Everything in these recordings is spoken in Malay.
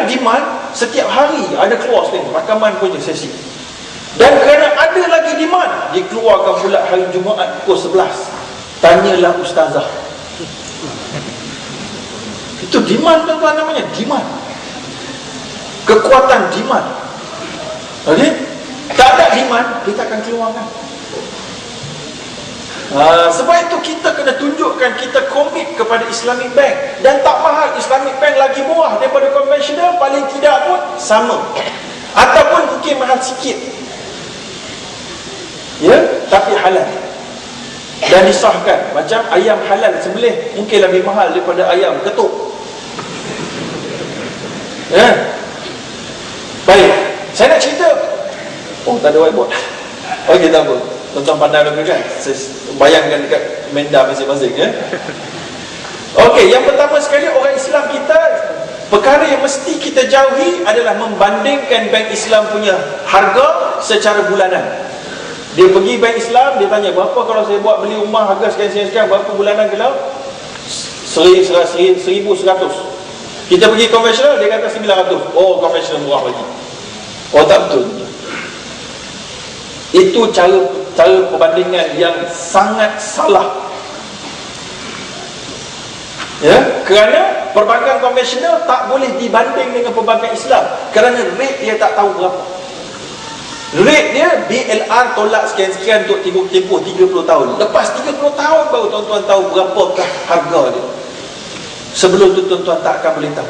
kerana demand, setiap hari ada keluar sekali rakaman punya sesi. Dan kerana ada lagi demand, dikeluarkan pula hari Jumaat pukul 11. Tanyalah ustazah. Itu demand, tuan-tuan, namanya demand. Kekuatan demand. Okey? Tak ada demand, kita akan keluarkan. Sebab itu kita kena tunjukkan kita komit kepada Islamic Bank. Dan tak mahal, Islamic Bank lagi murah daripada konvensional, paling tidak pun sama, ataupun mungkin mahal sikit, ya, tapi halal dan disahkan. Macam ayam halal sembelih mungkin lebih mahal daripada ayam ketuk, ya. Baik, saya nak cerita. Oh, tak ada whiteboard. Okey, tak apa, tuan-tuan pandai dulu kan, saya bayangkan dekat menda masing-masing, ya. Okey, yang pertama sekali, orang Islam kita, perkara yang mesti kita jauhi adalah membandingkan bank Islam punya harga secara bulanan. Dia pergi bank Islam, dia tanya, berapa kalau saya buat beli rumah harga sekian-sekian, berapa bulanan kena? 1,100. Kita pergi konvensional, dia kata 900. Oh, konvensional murah lagi. Oh, tak betul. Itu cara perbandingan yang sangat salah, ya. Kerana perbankan konvensional tak boleh dibanding dengan perbankan Islam, kerana rate dia tak tahu berapa. Rate dia BLR tolak sekian-sekian untuk tempoh 30 tahun. Lepas 30 tahun baru tuan-tuan tahu berapakah harga dia. Sebelum tu tuan-tuan tak akan boleh tahu.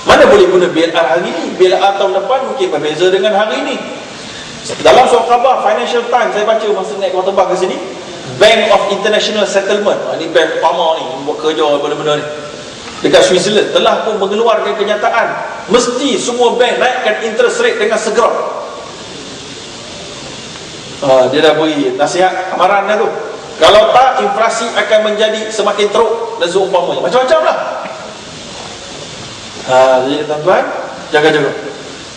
Mana boleh guna BLR hari ni, BLR tahun depan mungkin berbeza dengan hari ni. Dalam surat khabar Financial Times, saya baca masa naik kapal terbang ke sini, Bank of International Settlement, ini bank utama ni, buat kerja benda-benda ni dekat Switzerland, telah pun mengeluarkan kenyataan mesti semua bank naikkan interest rate dengan segera. Dia dah beri nasihat amaran dah tu. Kalau tak, inflasi akan menjadi semakin teruk dan seumpamanya, macam-macam lah. Jadi tuan-tuan, jaga-jaga.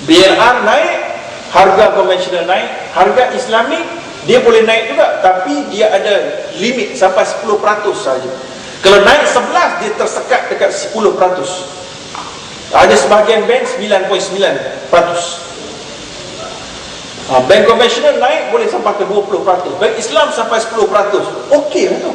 BLR naik, harga konvensional naik, harga Islamik dia boleh naik juga, tapi dia ada limit sampai 10% saja. Kalau naik 11, dia tersekat dekat 10%. Ada sebahagian bank 9.9%. Bank konvensional naik boleh sampai ke 20%. Bank Islam sampai 10%. Okey lah tu.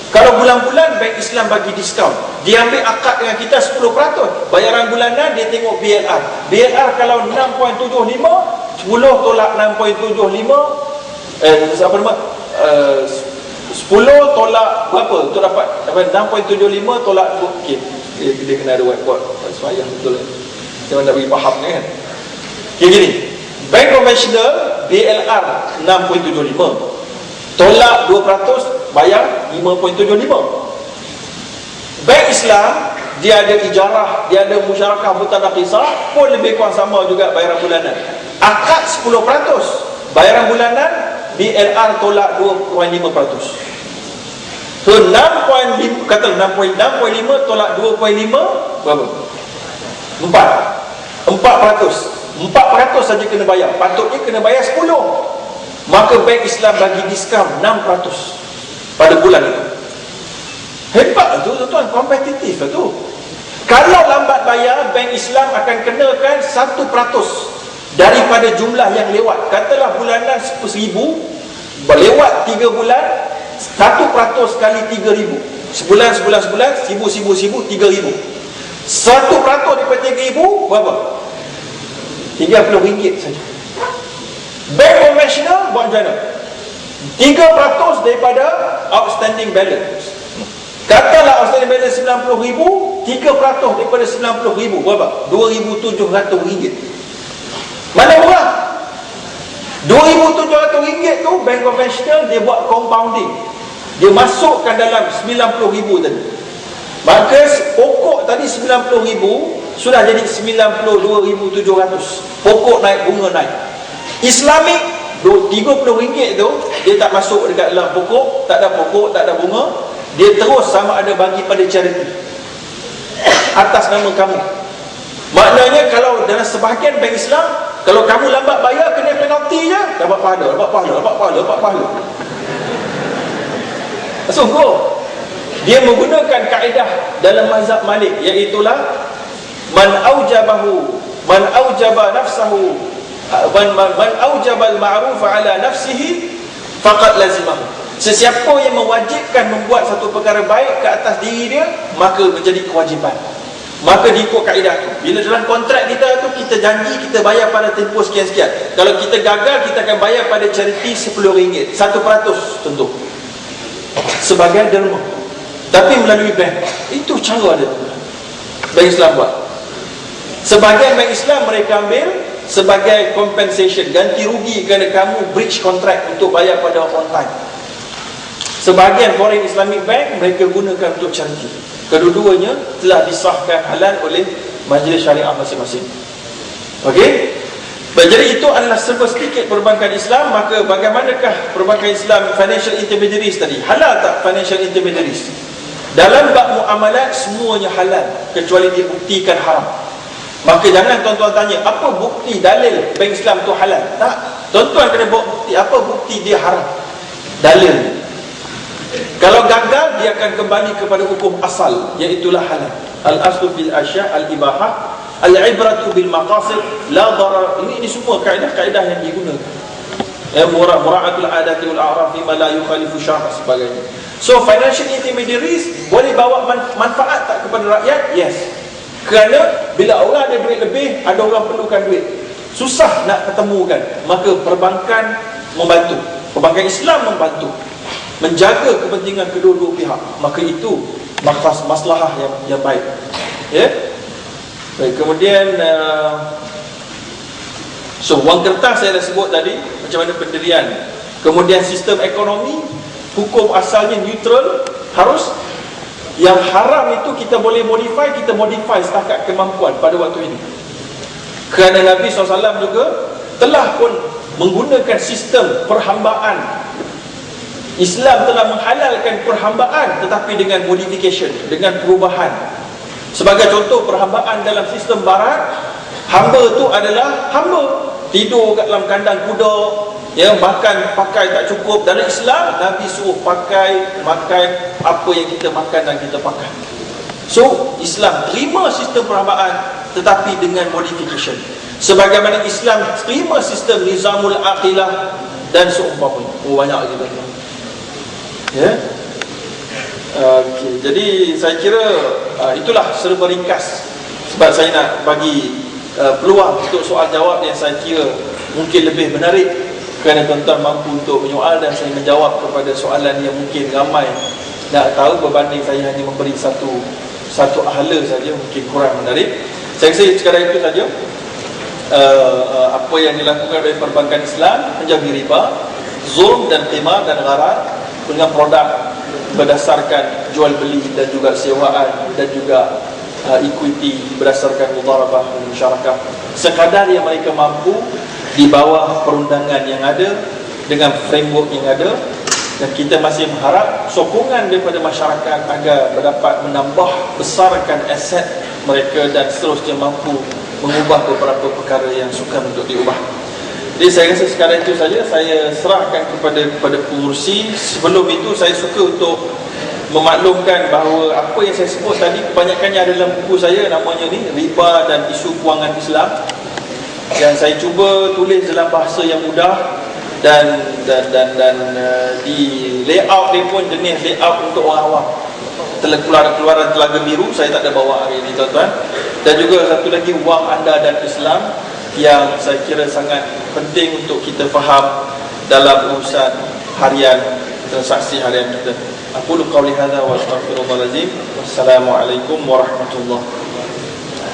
Kalau bulan-bulan bank Islam bagi diskaun, dia ambil akad dengan kita 10%. Bayaran bulanan dia tengok BLR. BLR kalau 6.75, 10 tolak 6.75, apa nama, 10 tolak berapa untuk dapat 6.75 tolak 2. Okay. Dia kena ada whiteboard supaya betul lah. Saya nak bagi faham ni kan. Okay, gini, bank konvensional BLR 6.75 tolak 2%, bayar 5.75. Bank Islam dia ada ijarah, dia ada musyarakah mutadaqisah, pun lebih kurang sama juga bayaran bulanan. Akad 10%, bayaran bulanan BLR tolak 2.5%. So 6.5, kata 6.5 tolak 2.5 berapa? 4% saja kena bayar. Patutnya kena bayar 10. Maka bank Islam bagi diskaun 6% pada bulan itu. Hebat tu tuan-tuan, kompetitif tu. Kalau lambat bayar, bank Islam akan kenakan 1% daripada jumlah yang lewat. Katalah bulanan 1,000, lewat 3 bulan, 1% kali 3,000. Sebulan, 1,000, 3,000. 1% daripada 3,000 berapa? RM30 saja. Bank konvensional buat macam mana? 3% daripada outstanding balance. Katalah outstanding balance RM90,000, 3% daripada RM90,000 berapa? RM2,700. Mana murah? RM2,700 tu bank konvensional dia buat compounding. Dia masukkan dalam RM90,000 tadi. Maka pokok tadi RM90,000 sudah jadi RM92,700. Pokok naik, bunga naik. Islamik RM30 tu dia tak masuk dekat dalam pokok, tak ada pokok, tak ada bunga. Dia terus sama ada bagi pada charity atas nama kamu. Maknanya kalau dalam sebahagian bank Islam, kalau kamu lambat bayar kena penalti je, dapat pahala. Sungguh dia menggunakan kaedah dalam mazhab Malik, iaitulah man aujaba nafsahu man aujaba al-ma'ruf ala nafsihi faqad lazimahu. Sesiapa yang mewajibkan membuat satu perkara baik ke atas diri dia, maka menjadi kewajipan. Maka diikut kaedah tu. Bila dalam kontrak kita tu, kita janji kita bayar pada tempoh sekian-sekian. Kalau kita gagal, kita akan bayar pada charity RM10, 1% tentu, sebagai derma, tapi melalui bank. Itu cara dia. Bank Islam buat. Sebagian bank Islam mereka ambil sebagai compensation, ganti rugi kerana kamu breach contract untuk bayar pada on time. Sebahagian foreign Islamic bank mereka gunakan untuk charity. Kedua-duanya telah disahkan halal oleh majlis syariah masing-masing. Okey? Jadi itu adalah serba sedikit perbankan Islam. Maka bagaimanakah perbankan Islam, financial intermediaries tadi? Halal tak financial intermediaries? Dalam bab muamalat semuanya halal kecuali dibuktikan haram. Maka jangan tuan-tuan tanya, apa bukti dalil bank Islam tu halal? Tak. Tuan-tuan kena bawa bukti. Apa bukti dia haram? Dalil. Kalau gagal, dia akan kembali kepada hukum asal, iaitulah halal. Al-aslu bil asya' al-ibahah, al-ibratu bil maqasid la darar. Ini semua kaedah-kaedah yang digunakan. Mura'atul adati wal a'raf bima la yukhalifu syara' sebagainya. So financial intermediaries boleh bawa manfaat tak kepada rakyat? Yes. Kerana bila orang ada duit lebih, ada orang perlukan duit, susah nak ketemukan, maka perbankan membantu. Perbankan Islam membantu menjaga kepentingan kedua-dua pihak. Maka itu maslahah yang baik. Ya. Baik, kemudian so wang kertas saya dah sebut tadi macam mana pendirian. Kemudian sistem ekonomi, hukum asalnya neutral, harus. Yang haram itu kita boleh modify, kita modify setakat kemampuan pada waktu ini. Kerana Nabi SAW juga telah pun menggunakan sistem perhambaan. Islam telah menghalalkan perhambaan, tetapi dengan modification, dengan perubahan. Sebagai contoh, perhambaan dalam sistem barat, hamba tu adalah hamba, tidur kat dalam kandang kuda, ya, makan pakai tak cukup. Dalam Islam, Nabi suruh makan apa yang kita makan dan kita pakai. So Islam terima sistem perhambaan, tetapi dengan modification. Sebagaimana Islam terima sistem nizamul aqilah dan seumpamanya. Banyak lagi tuan-tuan. Ya. Okey, jadi saya kira itulah serba ringkas, sebab saya nak bagi peluang untuk soal jawab yang saya kira mungkin lebih menarik, kerana tuan-tuan mampu untuk menyoal dan saya menjawab kepada soalan yang mungkin ramai nak tahu, berbanding saya hanya memberi satu ahala saja, mungkin kurang menarik. Saya rasa sekadar itu saja. Apa yang dilakukan oleh perbankan Islam, menjaga riba, zulm dan qimar dan gharar dengan produk berdasarkan jual beli dan juga sewaan dan juga equity berdasarkan mudharabah dan musyarakah, sekadar yang mereka mampu di bawah perundangan yang ada, dengan framework yang ada. Dan kita masih mengharap sokongan daripada masyarakat agar dapat menambah besarkan aset mereka dan seterusnya mampu mengubah beberapa perkara yang sukar untuk diubah. Jadi saya rasa sekadar itu saja saya serahkan kepada pengurusi. Sebelum itu saya suka untuk memaklumkan bahawa apa yang saya sebut tadi kebanyakannya ada dalam buku saya, namanya ni Riba dan Isu Kewangan Islam, yang saya cuba tulis dalam bahasa yang mudah dan di layout dia pun jenis layout untuk orang awam. Keluaran Telaga Biru saya tak ada bawa hari ini tuan-tuan. Dan juga satu lagi, wang anda dan Islam, yang saya kira sangat penting untuk kita faham dalam urusan harian, transaksi harian kita. Aku qauli hadza wa astaghfirullahalazim. Wassalamualaikum warahmatullahi